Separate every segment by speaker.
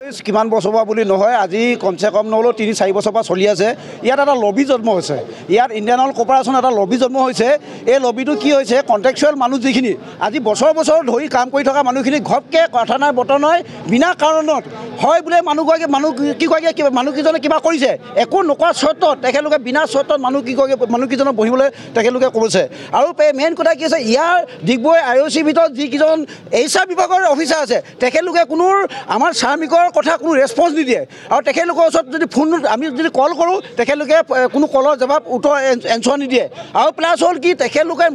Speaker 1: কিমান বছৰ পৰা বুলি নহয়, আজি কমচে কম নহ'লেও ৩-৪ বছৰ পৰা চলি আছে। ইয়াত এটা লবি জন্ম হৈছে, ইয়াত ইণ্ডিয়ান অইল কৰ্পৰেশ্যন এটা লবি জন্ম হৈছে। এই লবিটো কি হৈছে, কণ্ট্ৰেকচুৱেল মানুহ যিখিনি আজি বছৰ ধৰি কাম কৰি থকা মানুহখিনি ঘপকৈ কথা নাই বতৰ নাই বিনা কাৰণত হয় বোলে মানুহকেইজনে কিবা কৰিছে, একো নকৰা চৰ্তত তেখেতলোকে বিনা চৰ্তত মানুহকেইজনক বহিবলৈ তেখেতলোকে কৈছে। আৰু মেইন কথা কি আছে, ইয়াৰ ডিগবৈ IOC ভিতৰত যিকেইজন HR বিভাগৰ অফিচাৰ আছে তেখেতলোকে কোনো আমাৰ শ্ৰমিকৰ কথা কোনো ৰেছপন্স নিদিয়ে। আৰু তেখেতলোকৰ ওচৰত যদি ফোন আমি যদি কল কৰোঁ তেখেতলোকে কোনো কলৰ জবাব উত্তৰ এনচাৰ নিদিয়ে। আৰু প্লাছ হ'ল কি, তেখেতলোকে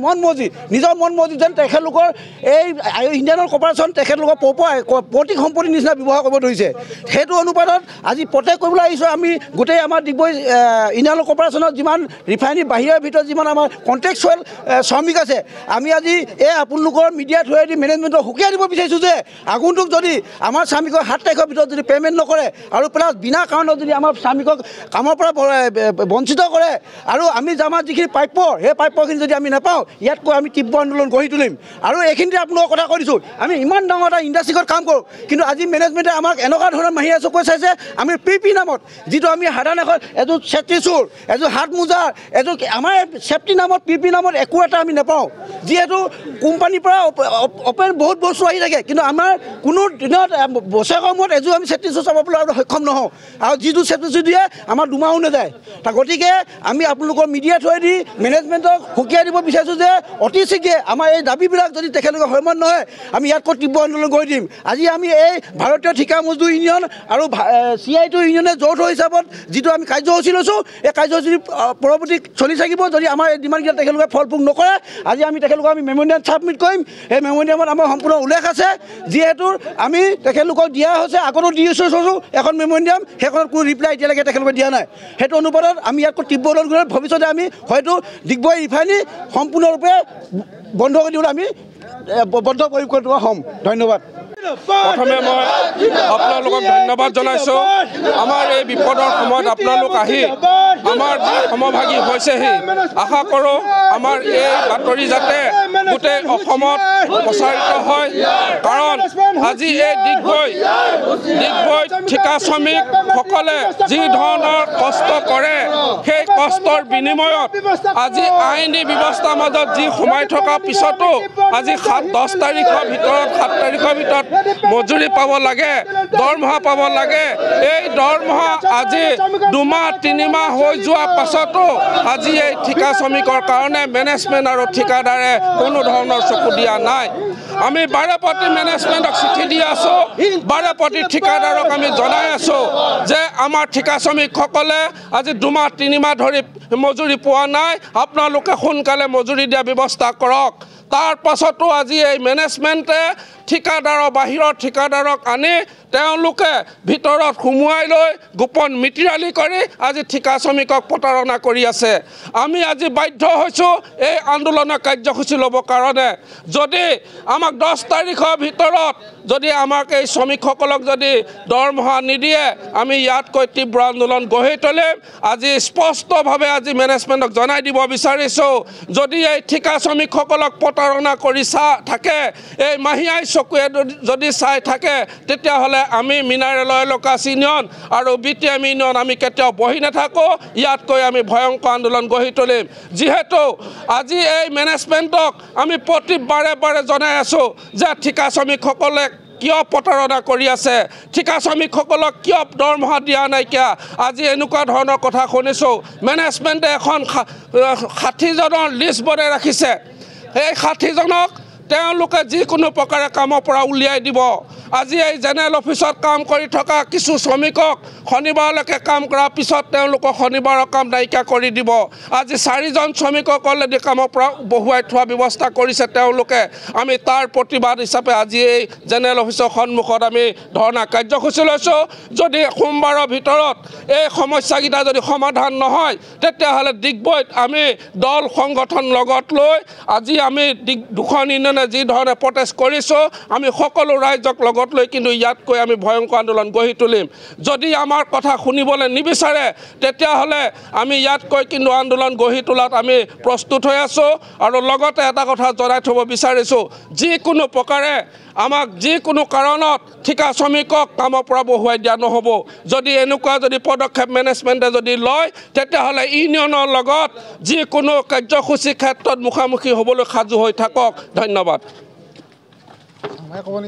Speaker 1: নিজৰ মন মৰ্জি যেন তেখেতলোকৰ এই ইণ্ডিয়ান অইল কৰ্পৰেশ্যন তেখেতলোকৰ প্ৰতীক সম্পত্তিৰ নিচিনা ব্যৱহাৰ কৰিব ধৰিছে। সেইটো অনুপাতত আজি প্ৰত্যেক কৰিবলৈ আহিছোঁ আমি গোটেই আমাৰ ডিগবৈ ইণ্ডিয়ান অইল কৰ্পৰেশ্যনত যিমান ৰিফাইনেৰী বাহিৰৰ ভিতৰত যিমান আমাৰ কণ্ট্ৰেকচুৱেল শ্ৰমিক আছে, আমি আজি এই আপোনালোকৰ মিডিয়া থ্ৰুৱেদি মেনেজমেণ্টক সুকীয়াই দিব বিচাৰিছোঁ যে আগন্তুক যদি আমাৰ শ্ৰমিকৰ 7 তাৰিখৰ ভিতৰত যদি পে'মেণ্ট নকৰে আৰু প্লাছ বিনা কাৰণত যদি আমাৰ শ্ৰমিকক কামৰ পৰা বঞ্চিত কৰে আৰু আমি আমাৰ যিখিনি প্ৰাপ্য সেই প্ৰাপ্যখিনি যদি আমি নাপাওঁ, ইয়াতকৈ আমি তীব্ৰ আন্দোলন গঢ়ি তুলিম। আৰু এইখিনিতে আপোনালোকৰ কথা কৈ দিছোঁ, আমি ইমান ডাঙৰ এটা ইণ্ডাষ্ট্ৰীত কাম কৰোঁ, কিন্তু আজি মেনেজমেণ্টে আমাক এনেকুৱা ধৰণৰ মাহিয়া চকুৱে চাইছে। আমি PP নামত যিটো আমি সাধাৰণ এখন এযোৰ ছেফটি শ্বুৰ, এযোৰ হাত মোজা, এযোৰ আমাৰ ছেফটি নামত PP নামত একো এটা আমি নাপাওঁ। যিহেতু কোম্পানীৰ পৰা বহুত বস্তু আহি থাকে, কিন্তু আমাৰ কোনো দিনত বছৰেকৰ মূৰত এযোৰ আমি ছেফটি শ্বুৰ চাবলৈ সক্ষম নহওঁ। আৰু যিটো ছেফটি শ্বুৰ দিয়ে আমাৰ দুমাহো নাযায়। গতিকে আমি আপোনালোকৰ মিডিয়া থ্ৰুৱেদি মেনেজমেণ্টক সুকীয়াই দিব বিচাৰিছোঁ যে অতি শীঘ্ৰে আমাৰ এই দাবীবিলাক যদি তেখেতলোকে সন্মত নহয়, আমি ইয়াতকৈ তীব্ৰ আন্দোলন কৰি দিম। আজি আমি এই ভাৰতীয় ঠিকা মজদুৰ ইউনিয়ন আৰু CI2 ইউনিয়নে যৌথ হিচাপত যিটো আমি কাৰ্যসূচী লৈছোঁ, এই কাৰ্যসূচী পৰৱৰ্তী চলি থাকিব। যদি আমাৰ এই ডিমাণ্ডকেইটা তেখেতলোকে ফলপ্ৰসূ নকৰে, আজি আমি তেখেতলোকক মেম'ৰিয়েল ছাবমিট কৰিম। এই মেম'ৰিয়েলত আমাৰ সম্পূৰ্ণ উল্লেখ আছে, যিহেতু আমি তেখেতলোকক দিয়া হৈছে, আগতো দি আছোঁ এখন মেম'ৰিয়েল, সেইখনত কোনো ৰিপ্লাই এতিয়ালৈকে তেখেতলোকে দিয়া নাই। সেইটো অনুপাতত আমি ইয়াতকৈ তীব্ৰ আন্দোলন কৰি ভৱিষ্যতে আমি হয়তো ডিগবৈ ৰিফাইনেৰী সম্পূৰ্ণৰূপে বন্ধ কৰি দিবলৈ আমি বদ্ধ পৰিকৰ হ'ম। ধন্যবাদ।
Speaker 2: প্ৰথমে মই আপোনালোকক ধন্যবাদ জনাইছোঁ। আমাৰ এই বিপদৰ সময়ত আপোনালোক আহি আমাৰ যি সমভাগী হৈছেহি, আশা কৰোঁ আমাৰ এই বাতৰি যাতে গোটেই অসমত প্ৰচাৰিত হয়। কাৰণ আজি এই ডিগবৈ ঠিকা শ্ৰমিকসকলে যি ধৰণৰ কষ্ট কৰে, সেই কষ্টৰ বিনিময়ত আজি আইনী ব্যৱস্থাৰ মাজত যি সোমাই থকাৰ পিছতো আজি 10 তাৰিখৰ ভিতৰত 7 তাৰিখৰ ভিতৰত মজুৰি পাব লাগে, দৰমহা পাব লাগে। এই দৰমহা আজি 2-3 মাহ হৈ যোৱাৰ পাছতো আজি এই ঠিকা শ্ৰমিকৰ কাৰণে মেনেজমেণ্ট আৰু ঠিকাদাৰে কোনো ধৰণৰ চকু দিয়া নাই। আমি বাৰেপতি মেনেজমেণ্টক চিঠি দি আছোঁ, বাৰেপতি ঠিকাদাৰক আমি জনাই আছোঁ যে আমাৰ ঠিকা শ্ৰমিকসকলে আজি 2-3 মাহ ধৰি মজুৰি পোৱা নাই, আপোনালোকে সোনকালে মজুৰি দিয়া ব্যৱস্থা কৰক। তাৰ পাছতো আজি এই মেনেজমেণ্টে ঠিকাদাৰৰ বাহিৰৰ ঠিকাদাৰক আনি তেওঁলোকে ভিতৰত সোমোৱাই লৈ গোপন মিতিৰালি কৰি আজি ঠিকা শ্ৰমিকক প্ৰতাৰণা কৰি আছে। আমি আজি বাধ্য হৈছোঁ এই আন্দোলনৰ কাৰ্যসূচী ল'বৰ কাৰণে। যদি আমাক 10 তাৰিখৰ ভিতৰত যদি আমাক এই শ্ৰমিকসকলক যদি দৰমহা নিদিয়ে, আমি ইয়াতকৈ তীব্ৰ আন্দোলন গঢ়ি তুলিম। আজি স্পষ্টভাৱে আজি মেনেজমেণ্টক জনাই দিব বিচাৰিছোঁ, যদি এই ঠিকা শ্ৰমিকসকলক প্ৰতাৰণা কৰি থাকে, এই মাহিয়াই চকুৱে যদি চাই থাকে, তেতিয়াহ'লে আমি মিনাৰেল অইল ৱৰ্কাৰ্ছ ইউনিয়ন আৰু BTM ইউনিয়ন আমি কেতিয়াও বহি নাথাকোঁ। ইয়াতকৈ আমি ভয়ংকৰ আন্দোলন গঢ়ি তুলিম। যিহেতু আজি এই মেনেজমেণ্টক আমি বাৰে জনাই আছোঁ যে ঠিকা শ্ৰমিকসকলে কিয় প্ৰতাৰণা কৰি আছে, ঠিকা শ্ৰমিকসকলক কিয় দৰমহা দিয়া নাইকিয়া। আজি এনেকুৱা ধৰণৰ কথা শুনিছোঁ, মেনেজমেণ্টে এখন 60জনৰ লিষ্ট বনাই ৰাখিছে। এই 60জনক তেওঁলোকে যিকোনো প্ৰকাৰে কামৰ পৰা উলিয়াই দিব। আজি এই জেনেৰেল অফিচত কাম কৰি থকা কিছু শ্ৰমিকক শনিবাৰলৈকে কাম কৰাৰ পিছত তেওঁলোকক শনিবাৰৰ কাম নাইকিয়া কৰি দিব। আজি 4জন শ্ৰমিকক অলৰেডি কামৰ পৰা বহুৱাই থোৱা ব্যৱস্থা কৰিছে তেওঁলোকে। আমি তাৰ প্ৰতিবাদ হিচাপে আজি এই জেনেৰেল অফিচৰ সন্মুখত আমি ধৰ্ণা কাৰ্যসূচী লৈছোঁ। যদি সোমবাৰৰ ভিতৰত এই সমস্যাকেইটা যদি সমাধান নহয়, তেতিয়াহ'লে ডিগবৈত আমি দল সংগঠন লগত লৈ আজি আমি দুখন ইউনিয়ন ধৰণে যি ধৰণে প্ৰটেষ্ট কৰিছোঁ আমি সকলো ৰাইজক লগত লৈ কিন্তু ইয়াতকৈ আমি ভয়ংকৰ আন্দোলন গঢ়ি তুলিম যদি আমাৰ কথা শুনিবলৈ নিবিচাৰে তেতিয়াহ'লে আমি ইয়াতকৈ কিন্তু আন্দোলন গঢ়ি তোলাত আমি প্ৰস্তুত হৈ আছোঁ আৰু লগতে এটা কথা জনাই থ'ব বিচাৰিছোঁ যিকোনো প্ৰকাৰে আমাক যিকোনো কাৰণত ঠিকা শ্ৰমিকক কামৰ পৰা বহুৱাই দিয়া নহ'ব যদি এনেকুৱা যদি পদক্ষেপ মেনেজমেণ্টে যদি লয় তেতিয়াহ'লে ইউনিয়নৰ লগত যিকোনো কাৰ্যসূচীৰ ক্ষেত্ৰত মুখামুখি হ'বলৈ সাজু হৈ থাকক ধন্যবাদ